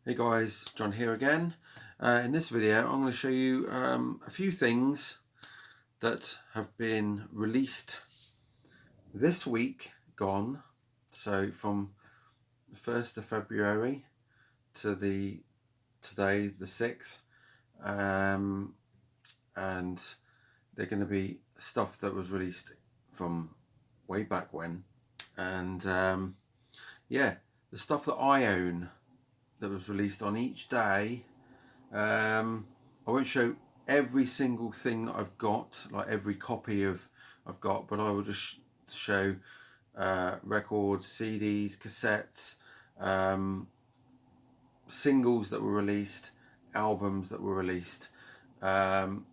Hey guys, John here again. In this video I'm going to show you a few things that have been released this week gone, so from the 1st of February to today the 6th, and they're going to be stuff that was released from way back when, and yeah, the stuff that I own that was released on each day. I won't show every single thing that I've got, like every copy I've got, but I will just show records, CDs, cassettes, singles that were released, albums that were released. I'm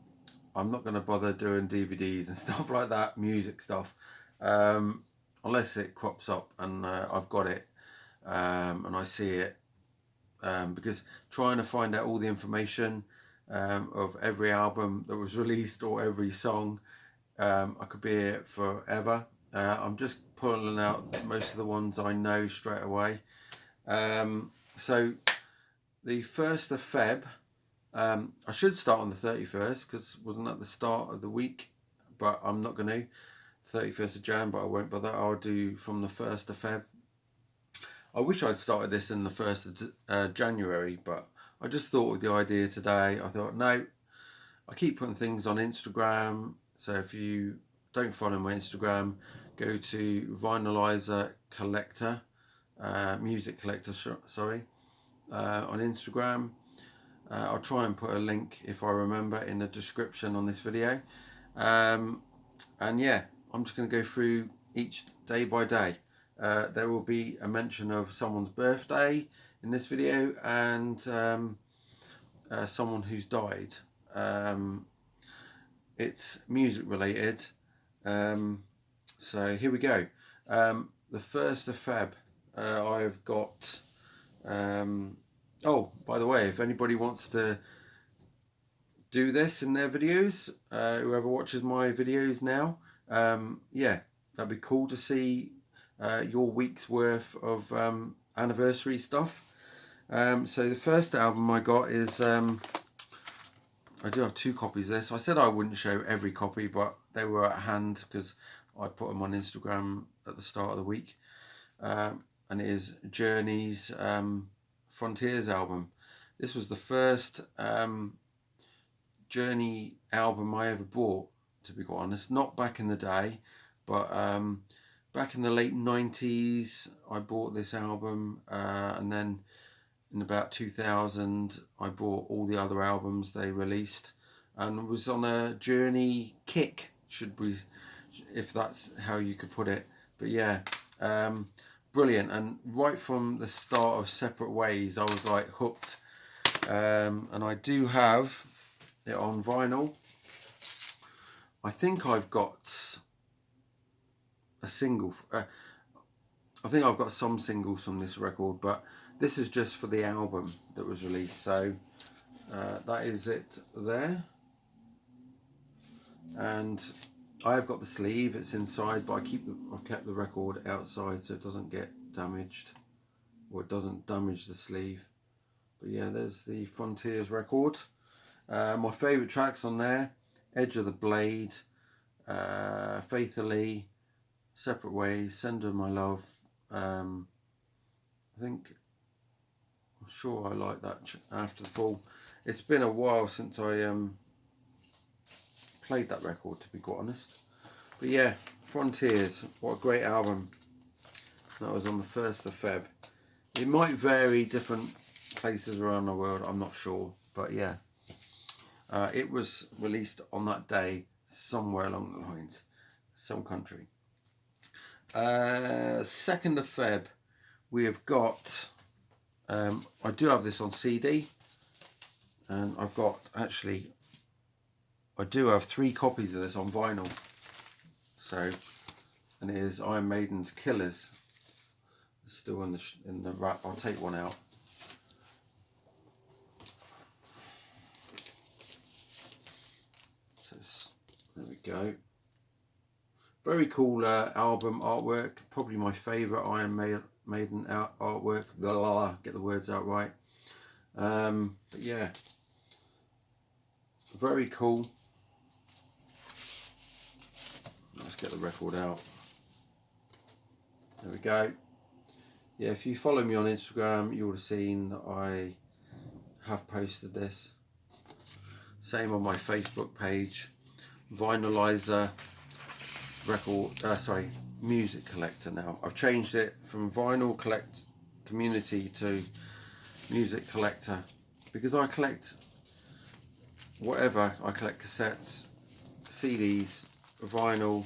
not going to bother doing DVDs and stuff like that, music stuff, unless it crops up and I've got it and I see it. Because trying to find out all the information of every album that was released or every song, I could be here forever. I'm just pulling out most of the ones I know straight away. So the 1st of Feb, I should start on the 31st because wasn't at the start of the week, but I'm not going to. 31st of Jan, but I won't bother. I'll do from the 1st of Feb. I wish I'd started this in the 1st of January, but I just thought of the idea today. I thought, no, I keep putting things on Instagram. So if you don't follow my Instagram, go to VINYLIZER Collector, Music Collector, sorry, on Instagram. I'll try and put a link, if I remember, in the description on this video. And yeah, I'm just going to go through each day by day. There will be a mention of someone's birthday in this video and someone who's died. It's music related. So here we go. The 1st of Feb, I've got... oh, by the way, if anybody wants to do this in their videos, whoever watches my videos now, yeah, that'd be cool to see your week's worth of anniversary stuff. So the first album I got is, I do have 2 copies of this. I said I wouldn't show every copy, but they were at hand because I put them on Instagram at the start of the week. And it is Journey's Frontiers album. This was the first Journey album I ever bought, to be quite honest. Not back in the day, but back in the late 90s I bought this album, and then in about 2000 I bought all the other albums they released and was on a Journey kick, if that's how you could put it. But yeah, brilliant. And right from the start of Separate Ways I was like hooked, and I do have it on vinyl. I think I've got a single, I think I've got some singles from this record, but this is just for the album that was released. So that is it there. And I have got the sleeve, it's inside, but I've kept the record outside so it doesn't get damaged, or it doesn't damage the sleeve. But yeah, there's the Frontiers record. My favourite tracks on there: Edge of the Blade, Faithfully, Separate Ways, Send Her My Love. I'm sure I like that After the Fall. It's been a while since I played that record, to be quite honest. But yeah, Frontiers, what a great album. That was on the 1st of Feb. It might vary different places around the world, I'm not sure, but yeah, it was released on that day somewhere along the lines, some country. 2nd of Feb, we have got, I do have this on CD, and I've got, actually, I do have 3 copies of this on vinyl. So, and it is Iron Maiden's Killers. It's still in the wrap. I'll take one out. So there we go. Very cool album artwork. Probably my favourite Iron Maiden artwork. Blah, blah, blah, get the words out right. But yeah, very cool. Let's get the record out. There we go. Yeah, if you follow me on Instagram, you would have seen that I have posted this. Same on my Facebook page. VINYLIZER record, music collector now. I've changed it from vinyl collect community to music collector because I collect whatever. I collect cassettes, CDs, vinyl,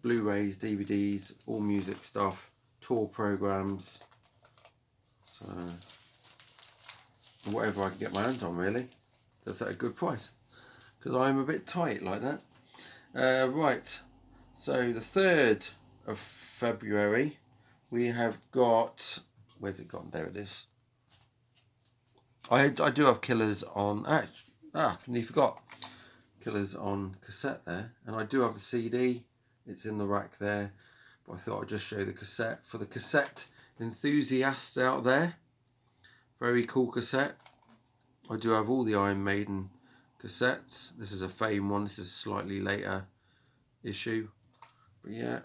Blu-rays, DVDs, all music stuff, tour programs, so whatever I can get my hands on, really. That's at a good price because I'm a bit tight like that. Right, so the 3rd of February we have got, where's it gone? There it is. I do have Killers on, nearly forgot, Killers on cassette there, and I do have the CD. It's in the rack there, but I thought I'd just show the cassette for the cassette enthusiasts out there. Very cool cassette. I do have all the Iron Maiden cassettes. This is a Fame one. This is a slightly later issue, but yeah.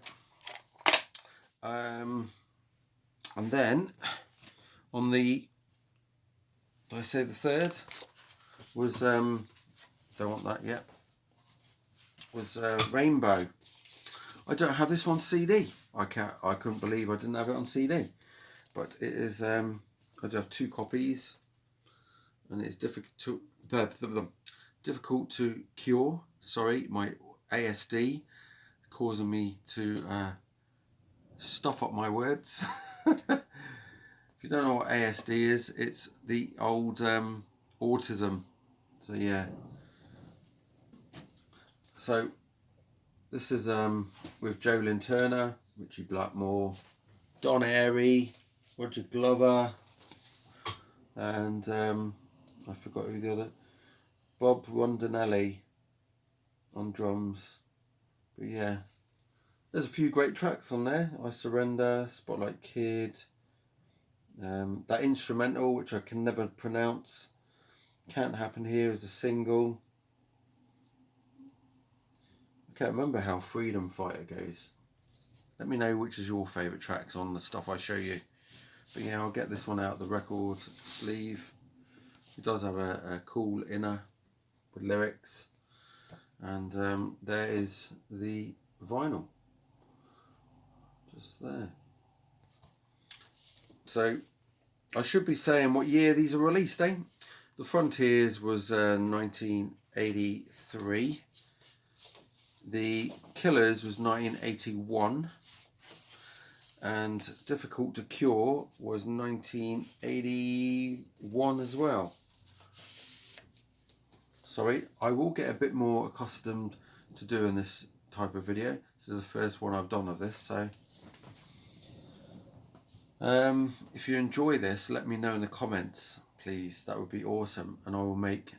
And then on the, did I say the 3rd was don't want that yet, was Rainbow. I don't have this on CD. I couldn't believe I didn't have it on CD, but it is. I do have 2 copies, and it's difficult to cure. Sorry, my ASD causing me to stuff up my words. If you don't know what ASD is, it's the old autism. So yeah. So this is with Joe Lynn Turner, Richie Blackmore, Don Airey, Roger Glover, and I forgot who the other, Bob Rondinelli on drums. But yeah, there's a few great tracks on there. I Surrender, Spotlight Kid, that instrumental which I can never pronounce, Can't Happen Here is a single. I can't remember how Freedom Fighter goes. Let me know which is your favourite tracks on the stuff I show you. But yeah, I'll get this one out the record sleeve. It does have a cool inner with lyrics. And there is the vinyl. Just there. So I should be saying what year these are released, eh? The Frontiers was 1983. The Killers was 1981. And Difficult to Cure was 1981 as well. Sorry, I will get a bit more accustomed to doing this type of video. This is the first one I've done of this, so if you enjoy this, let me know in the comments, please. That would be awesome, and I will make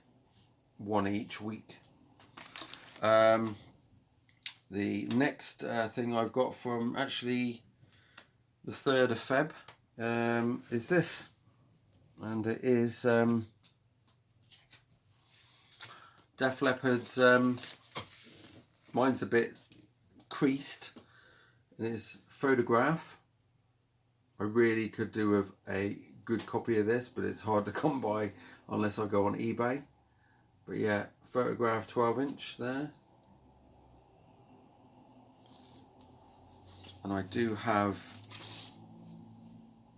one each week. The next thing I've got from actually the 3rd of Feb is this, and it is Def Leppard's, mine's a bit creased, and it's Photograph. I really could do with a good copy of this, but it's hard to come by unless I go on eBay. But yeah, Photograph 12-inch there. And I do have,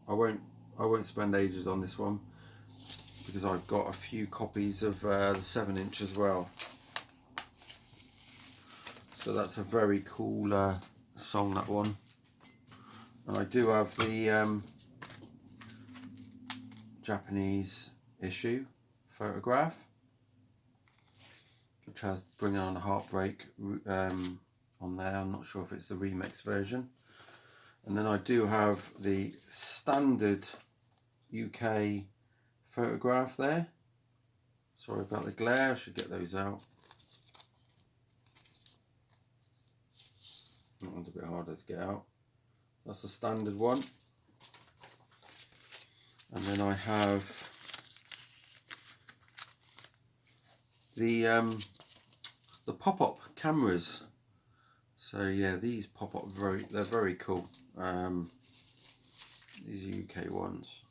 I won't spend ages on this one because I've got a few copies of the 7-inch as well. So that's a very cool song, that one. And I do have the Japanese issue, Photograph, which has Bring On Heartbreak on there. I'm not sure if it's the remix version. And then I do have the standard UK Photograph there. Sorry about the glare, I should get those out. That one's a bit harder to get out. That's the standard one. And then I have the pop-up cameras. So yeah, these pop-up they're very cool. These are UK ones,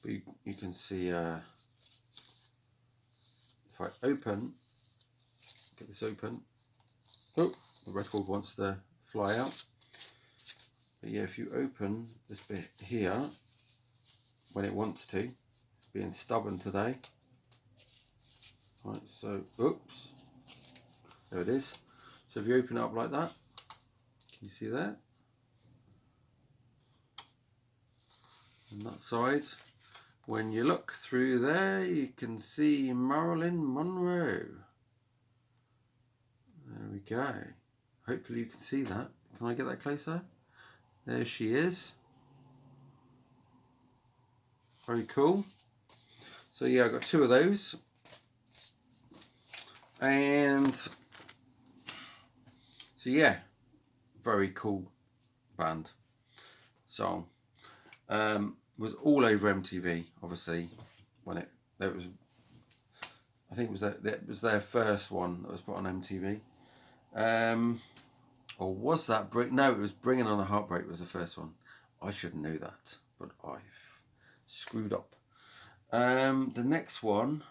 but you can see if I get this open, oh, the record wants to fly out. But yeah, if you open this bit here when it wants to, it's being stubborn today. Right, so oops, there it is. So if you open it up like that, can you see that? On that side, when you look through there, you can see Marilyn Monroe. There we go. Hopefully you can see that. Can I get that closer? There she is. Very cool. So yeah, I got 2 of those. And so yeah, very cool band, song. Was all over MTV, obviously, when it was. I think it was their first one that was put on MTV. Or was that No, it was Bringing on a Heartbreak was the first one. I should have knew that, but I've screwed up. The next one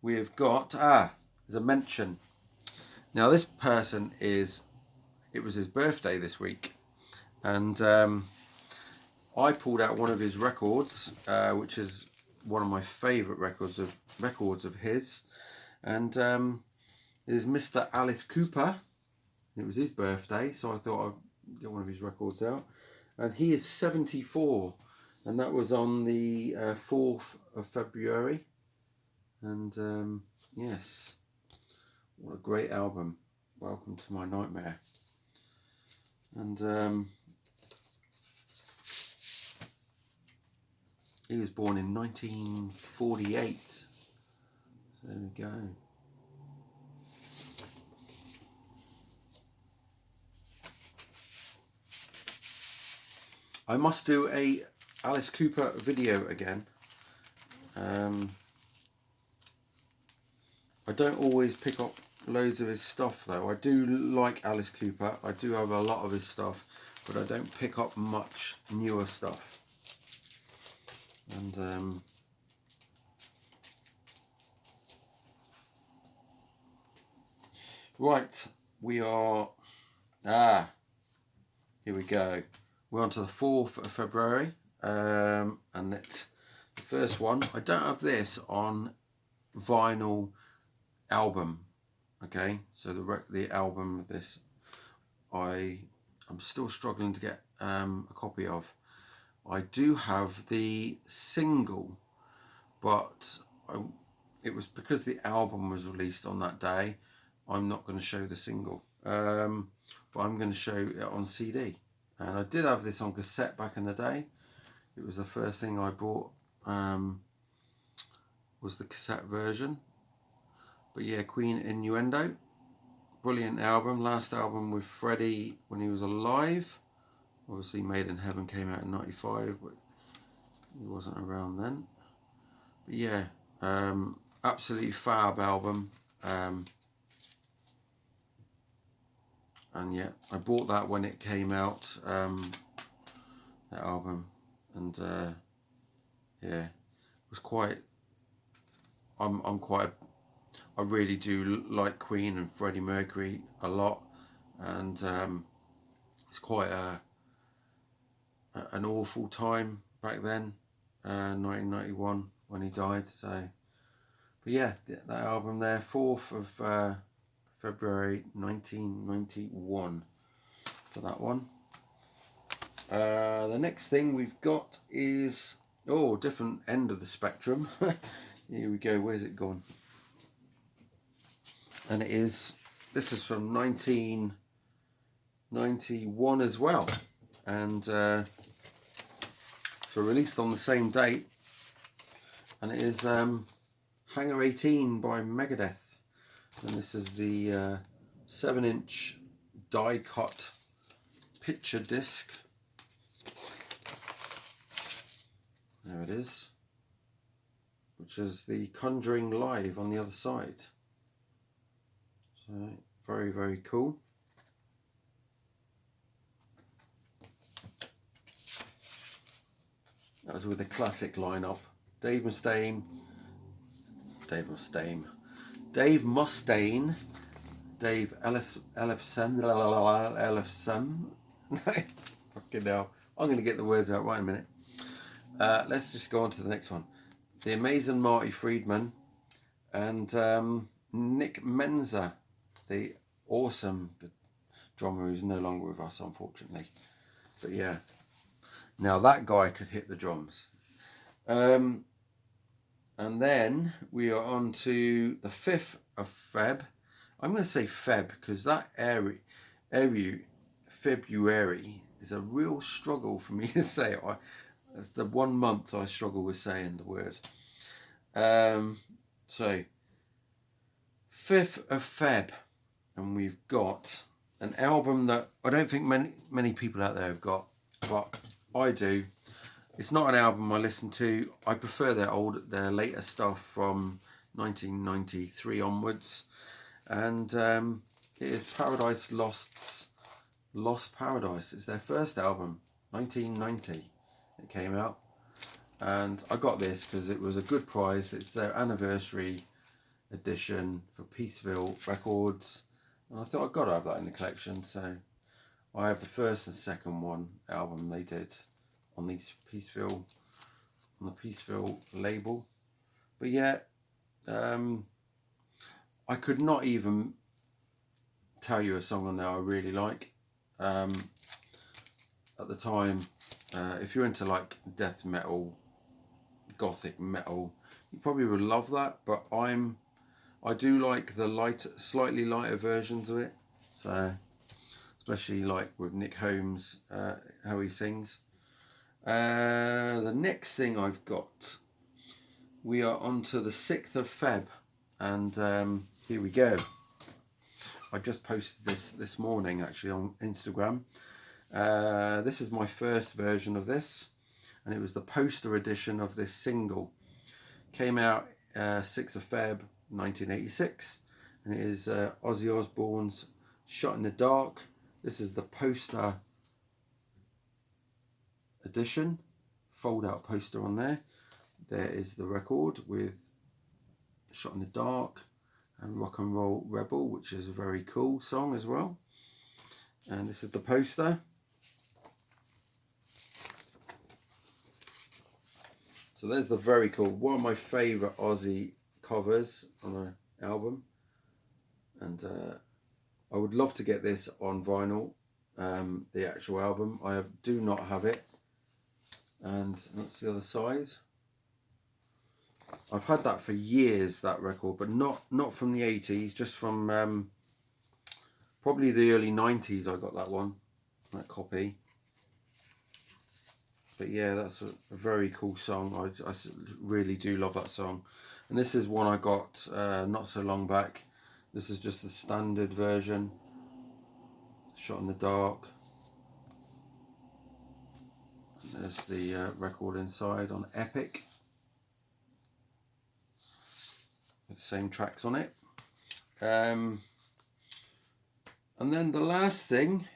we've got there's a mention. Now this person it was his birthday this week, and I pulled out one of his records, which is one of my favourite records of his, and it is Mr. Alice Cooper. It was his birthday, so I thought I'd get one of his records out, and he is 74, and that was on the 4th of February, and yes, what a great album, Welcome to My Nightmare. And he was born in 1948. So there we go. I must do a Alice Cooper video again. I don't always pick up loads of his stuff though. I do like Alice Cooper. I do have a lot of his stuff, but I don't pick up much newer stuff. And right, we are here we go. We're on to the 4th of February, and the first one. I don't have this on vinyl album. Okay, so the album of this, I'm still struggling to get a copy of. I do have the single, but it was because the album was released on that day. I'm not going to show the single, but I'm going to show it on CD. And I did have this on cassette back in the day. It was the first thing I bought, was the cassette version. But yeah, Queen Innuendo, brilliant album. Last album with Freddie when he was alive. Obviously Maiden Heaven came out in 95, but he wasn't around then. But yeah, absolutely fab album. And yeah, I bought that when it came out, that album, and yeah, it was quite. I really do like Queen and Freddie Mercury a lot, and it's quite an awful time back then, 1991 when he died. So, but yeah, that album there, 4th of February 1991 for that one. The next thing we've got is different end of the spectrum. Here we go. Where's it gone? And this is from 1991 as well, and so released on the same date, and it is Hangar 18 by Megadeth, and this is the 7-inch die cut picture disc. There it is. which is the Conjuring Live on the other side. So very, very cool. That was with the classic lineup. Dave Mustaine, Dave Ellefson. Fucking hell. I'm going to get the words out right in a minute. Let's just go on to the next one. The amazing Marty Friedman and Nick Menza, the awesome drummer who's no longer with us, unfortunately. But yeah, now that guy could hit the drums. And then we are on to the 5th of Feb. I'm going to say Feb because that February is a real struggle for me to say it. It's the 1 month I struggle with saying the word. So 5th of Feb, and we've got an album that I don't think many people out there have got, but I do. It's not an album I listen to. I prefer their later stuff from 1993 onwards, and it is Paradise Lost's Lost Paradise. It's their first album, 1990. It came out, and I got this because it was a good price. It's their anniversary edition for Peaceville Records, and I thought I've got to have that in the collection. So I have the first and second album they did on the Peaceville label. But yeah, I could not even tell you a song on there I really like. At the time, if you're into like death metal, gothic metal, you probably would love that. But I do like the slightly lighter versions of it. So especially like with Nick Holmes, how he sings. The next thing I've got, we are on to the 6th of Feb, and here we go. I just posted this morning actually on Instagram. This is my first version of this, and it was the poster edition of this single. Came out 6th of Feb 1986, and it is Ozzy Osbourne's Shot in the Dark. This is the poster edition, fold out poster on there. There is the record with Shot in the Dark and Rock and Roll Rebel, which is a very cool song as well. And this is the poster. So there's the very cool, one of my favourite Ozzy covers on an album. And I would love to get this on vinyl, the actual album. I do not have it. And that's the other side. I've had that for years, that record, but not from the 80s, just from probably the early 90s I got that copy. But yeah, that's a very cool song. I really do love that song. And this is one I got not so long back. This is just the standard version, Shot in the Dark. There's the record inside on Epic, with the same tracks on it. And then the last thing,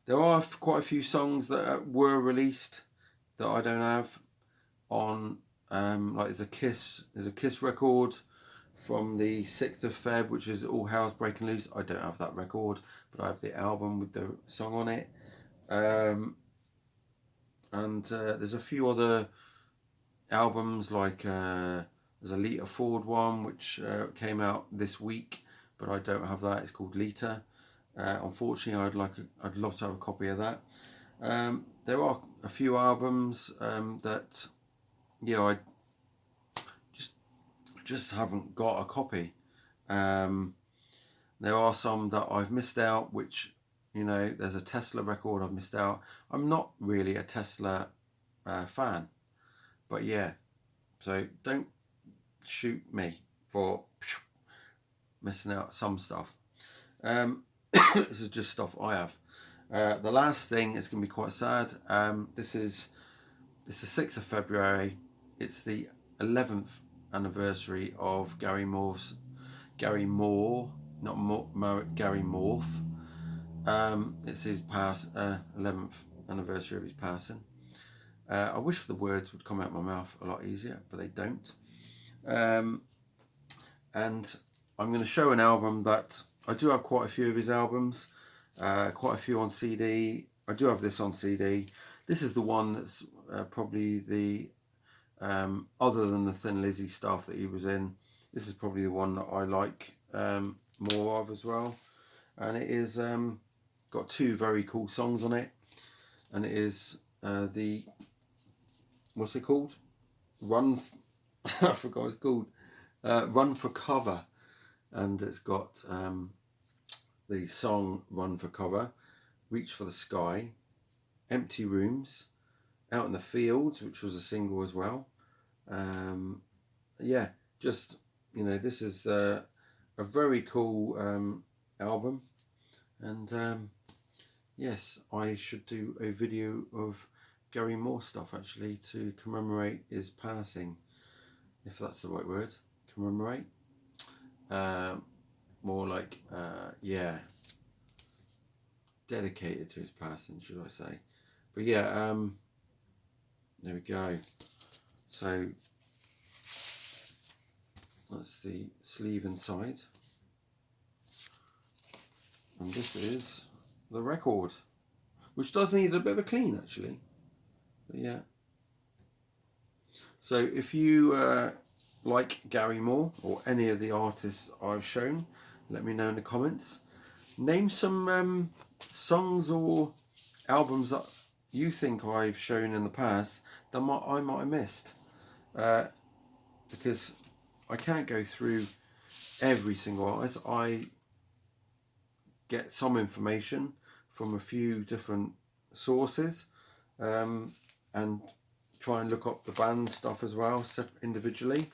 there are quite a few songs that were released that I don't have on. Like there's a Kiss record from the 6th of Feb, which is All Hell's Breaking Loose. I don't have that record, but I have the album with the song on it. And there's a few other albums, like there's a Lita Ford one which came out this week, but I don't have that. It's called Lita. Unfortunately, I'd love to have a copy of that. There are a few albums that I just haven't got a copy. There are some that I've missed out, which, there's a Tesla record I've missed out. I'm not really a Tesla fan, but yeah, so don't shoot me for missing out some stuff. This is just stuff I have. The last thing is going to be quite sad. This is the 6th of February. it's the 11th anniversary of Gary Moore, not Gary Moore. It's his 11th anniversary of his passing. I wish the words would come out my mouth a lot easier, but they don't. And I'm going to show an album that I do have quite a few of his albums, quite a few on CD. I do have this on CD. This is the one that's probably the, other than the Thin Lizzy stuff that he was in, this is probably the one that I like more of as well. And it is got two very cool songs on it. And it is the, what's it called? I forgot what it's called. Run for Cover. And it's got the song Run for Cover, Reach for the Sky, Empty Rooms, Out in the Fields, which was a single as well. Yeah, just, you know, this is a very cool album. And yes, I should do a video of Gary Moore stuff actually to commemorate his passing, if that's the right word. Commemorate. More like, yeah, dedicated to his passing, should I say. But yeah, there we go. So that's the sleeve inside. And this is the record, which does need a bit of a clean actually. But yeah. So if you like Gary Moore or any of the artists I've shown, let me know in the comments. Name some songs or albums that you think I've shown in the past that I might have missed. Because I can't go through every single artist. I get some information from a few different sources and try and look up the band stuff as well individually.